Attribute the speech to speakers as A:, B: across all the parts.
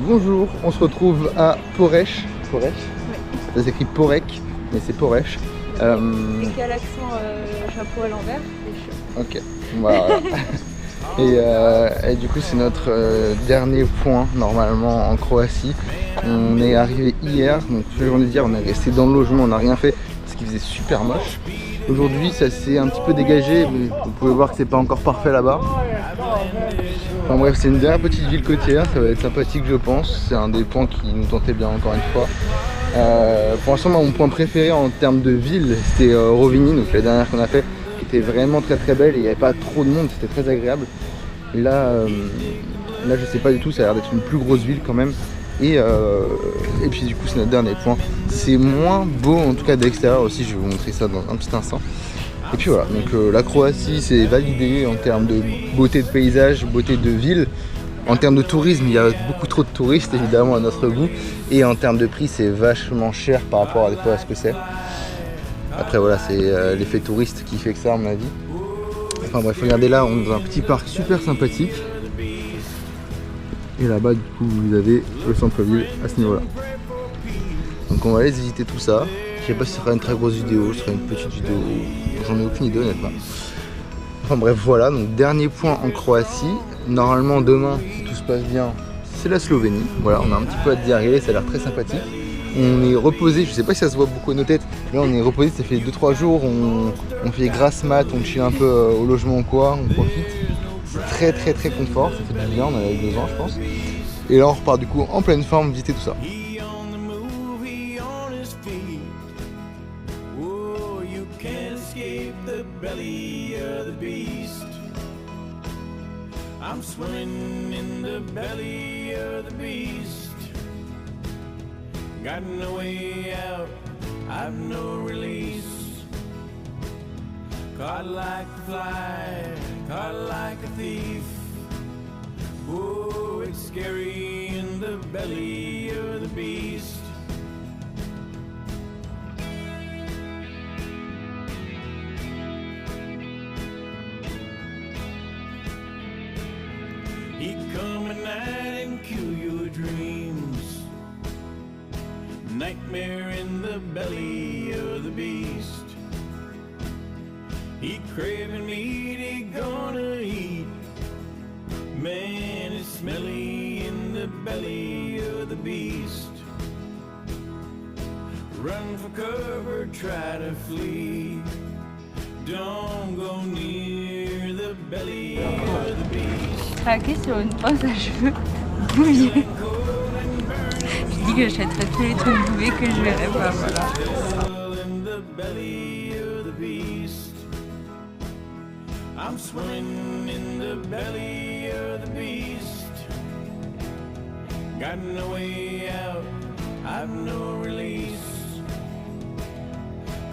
A: Bonjour, on se retrouve à Porech. Porech,
B: Ouais.
A: ça s'écrit Porec, mais c'est Porech.
B: Et qui a l'accent chapeau à l'envers, c'est chaud.
A: Ok, voilà. Et du coup c'est notre dernier point normalement en Croatie. On est arrivé hier, donc toute la journée d'hier on est resté dans le logement, on n'a rien fait parce qu'il faisait super moche. Aujourd'hui ça s'est un petit peu dégagé, mais vous pouvez voir que c'est pas encore parfait là-bas. Enfin bref, c'est une dernière petite ville côtière, ça va être sympathique je pense, c'est un des points qui nous tentait bien encore une fois. Pour l'instant mon point préféré en termes de ville c'était Rovigny, donc la dernière qu'on a fait, qui était vraiment très belle et il n'y avait pas trop de monde, c'était très agréable. Et là je sais pas du tout, ça a l'air d'être une plus grosse ville quand même. Et puis du coup c'est notre dernier point, c'est moins beau en tout cas de l'extérieur aussi, je vais vous montrer ça dans un petit instant. Et puis voilà, donc la Croatie c'est validé en termes de beauté de paysage, beauté de ville. En termes de tourisme, il y a beaucoup trop de touristes évidemment à notre goût. Et en termes de prix, c'est vachement cher par rapport à des fois à ce que c'est. Après voilà, c'est l'effet touriste qui fait que ça à mon avis. Enfin bref, regardez là, on est dans un petit parc super sympathique. Et là-bas du coup vous avez le centre-ville à ce niveau-là. Donc on va aller visiter tout ça. Je sais pas si ce sera une très grosse vidéo, ce sera une petite vidéo, j'en ai aucune idée honnêtement. Enfin bref voilà, donc dernier point en Croatie. Normalement demain, si tout se passe bien, c'est la Slovénie. Voilà, on a un petit peu hâte d'y arriver, ça a l'air très sympathique. On est reposé, je sais pas si ça se voit beaucoup à nos têtes, mais là on est reposé, ça fait 2-3 jours, on fait grasse mat, on chill un peu au logement ou quoi, on profite. C'est très confort, ça fait du bien, on a 2 ans je pense. Et là on repart du coup en pleine forme visiter tout ça.
C: I'm swimming in the belly of the beast. Got no way out, I've no release. Caught like a fly, caught like a thief. Oh, it's scary in the belly of the beast. He come at night and kill your dreams. Nightmare in the belly of the beast. He craving meat, he gonna eat. Man, it's smelly in the belly of the beast. Run for cover, try to flee. Don't go near the belly of the beast.
B: Craquer sur une brosse à cheveux bouillée. Je dis que j'achèterai tous les trucs bouillés que je verrai pas, voilà.
C: I'm swimming in the belly of the beast. Got no way out, I've no release.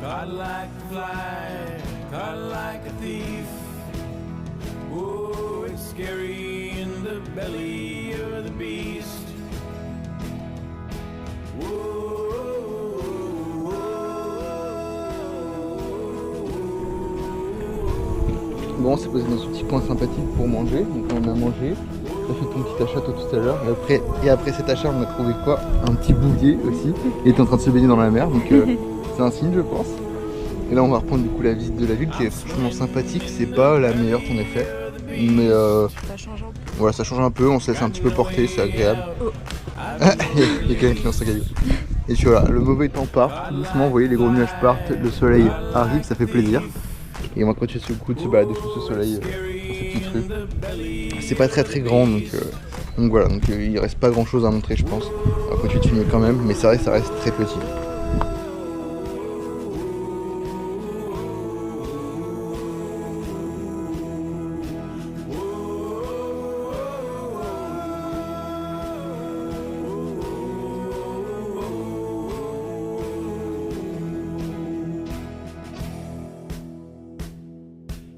C: Caught like a fly, caught like a thief. Oh, it's scary in the belly of the beast.
A: Bon, on s'est posé dans ce petit point sympathique pour manger, donc on a mangé. On a fait ton petit achat toi tout à l'heure. Et après cet achat, on a trouvé quoi? Un petit bouvier aussi. Il était en train de se baigner dans la mer, donc c'est un signe je pense. Et là on va reprendre du coup la visite de la ville qui est franchement sympathique. C'est pas la meilleure qu'on ait fait, mais
B: Ça change un peu.
A: voilà, ça change un peu, on se laisse un petit peu porter, c'est agréable. Il y a quelqu'un qui lance un caillou. Et puis voilà, le mauvais temps part, tout doucement, vous voyez les gros nuages partent, le soleil arrive, ça fait plaisir. Et on va continuer sur le coup de se balader sous ce soleil dans cette petite rue. C'est pas très grand, donc voilà, donc il reste pas grand chose à montrer je pense. On va continuer de filmer quand même, mais c'est vrai que ça reste très petit.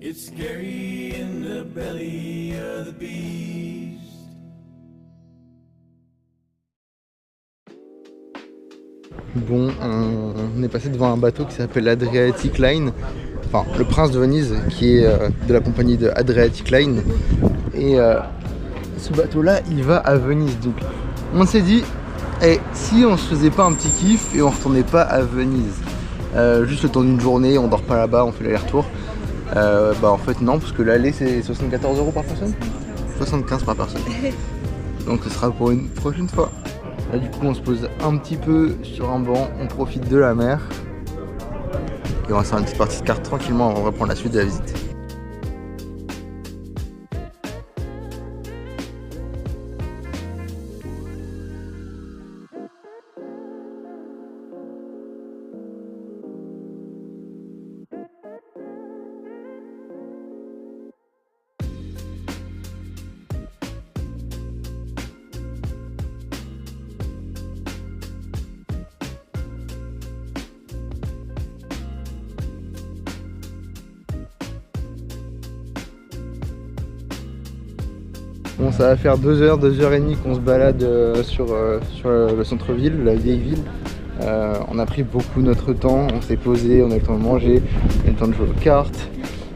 C: It's scary in the belly of the beast.
A: Bon, on est passé devant un bateau qui s'appelle l'Adriatic Line, enfin le Prince de Venise, qui est de la compagnie de Adriatic Line. Et ce bateau là il va à Venise, donc On s'est dit, et si on se faisait pas un petit kiff et on retournait pas à Venise, juste le temps d'une journée, on dort pas là-bas, on fait l'aller-retour. Bah en fait non, parce que l'aller c'est 74 € par personne, 75 par personne. Donc ce sera pour une prochaine fois. Là du coup on se pose un petit peu sur un banc, on profite de la mer. Et on va faire une petite partie de cartes tranquillement avant de reprendre la suite de la visite. Bon, ça va faire 2h, 2h30 qu'on se balade sur le centre-ville, la vieille ville. On a pris beaucoup notre temps, on s'est posé, on a eu le temps de manger, on a eu le temps de jouer aux cartes.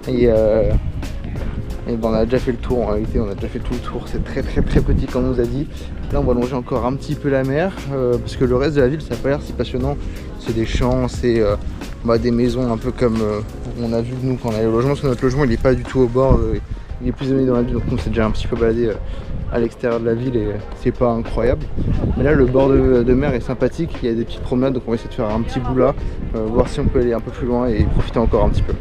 A: Et ben on a déjà fait le tour, en réalité on a déjà fait tout le tour, c'est très petit comme on nous a dit. Là on va longer encore un petit peu la mer, parce que le reste de la ville ça n'a pas l'air si passionnant. C'est des champs, c'est des maisons un peu comme on a vu nous quand on allait au logement, parce que notre logement il n'est pas du tout au bord. Il est plus éloigné dans la ville, donc on s'est déjà un petit peu baladé à l'extérieur de la ville et c'est pas incroyable. Mais là le bord de mer est sympathique, il y a des petites promenades, donc on va essayer de faire un petit bout là, voir si on peut aller un peu plus loin et profiter encore un petit peu.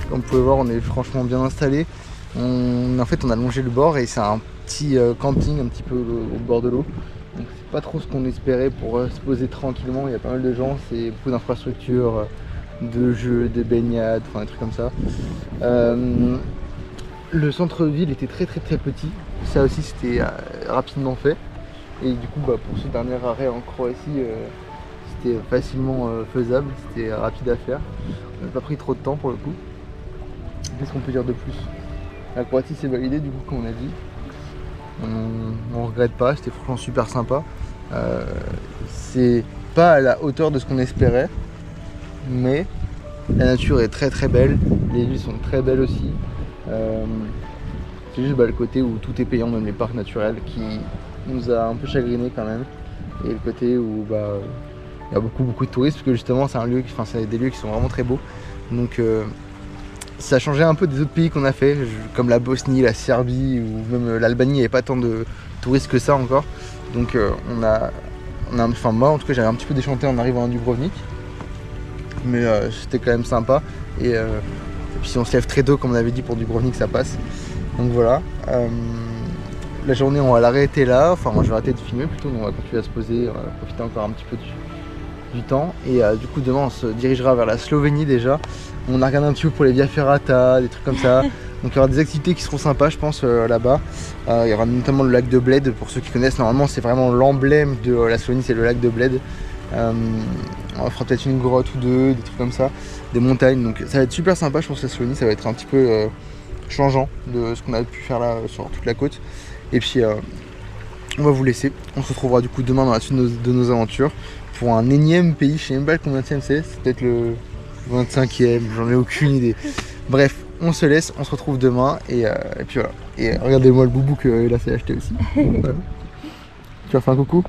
A: Comme vous pouvez voir, on est franchement bien installé. En fait, on a longé le bord et c'est un petit camping un petit peu au bord de l'eau. Donc c'est pas trop ce qu'on espérait pour se poser tranquillement. Il y a pas mal de gens, c'est beaucoup d'infrastructures, de jeux, de baignades, enfin des trucs comme ça. Le centre-ville était très petit. Ça aussi c'était rapidement fait. Et du coup, pour ce dernier arrêt en Croatie, c'était facilement faisable, c'était rapide à faire. On n'a pas pris trop de temps pour le coup. Qu'est-ce qu'on peut dire de plus? La Croatie s'est validée du coup comme on a dit. On regrette pas, c'était franchement super sympa. C'est pas à la hauteur de ce qu'on espérait, mais la nature est très belle, les villes sont très belles aussi. C'est juste le côté où tout est payant, même les parcs naturels, qui nous a un peu chagriné quand même. Et le côté où il y a beaucoup de touristes, parce que justement c'est des lieux qui sont vraiment très beaux. Donc ça a changé un peu des autres pays qu'on a fait, comme la Bosnie, la Serbie ou même l'Albanie, il n'y avait pas tant de touristes que ça encore. Donc moi en tout cas j'avais un petit peu déchanté en arrivant à Dubrovnik. Mais c'était quand même sympa. Et puis si on se lève très tôt comme on avait dit pour Dubrovnik ça passe. Donc voilà. La journée on va l'arrêter là, enfin moi je vais arrêter de filmer plutôt, donc on va continuer à se poser, on va profiter encore un petit peu du temps. Et du coup demain on se dirigera vers la Slovénie déjà. On a regardé un petit peu pour les Via Ferrata, des trucs comme ça. Donc il y aura des activités qui seront sympas je pense là-bas. Il y aura notamment le lac de Bled, pour ceux qui connaissent, normalement c'est vraiment l'emblème de la Slovénie, c'est le lac de Bled. On fera peut-être une grotte ou deux, des trucs comme ça, des montagnes, donc ça va être super sympa je pense la Slovénie, ça va être un petit peu changeant de ce qu'on a pu faire là sur toute la côte. Et puis on va vous laisser, on se retrouvera du coup demain dans la suite de nos aventures pour un énième pays, je sais même pas combien c'est, c'est peut-être le 25e, j'en ai aucune idée. Bref, on se laisse, on se retrouve demain et puis voilà. Et regardez-moi le boubou que là c'est acheté aussi. Voilà. Tu vas faire un coucou?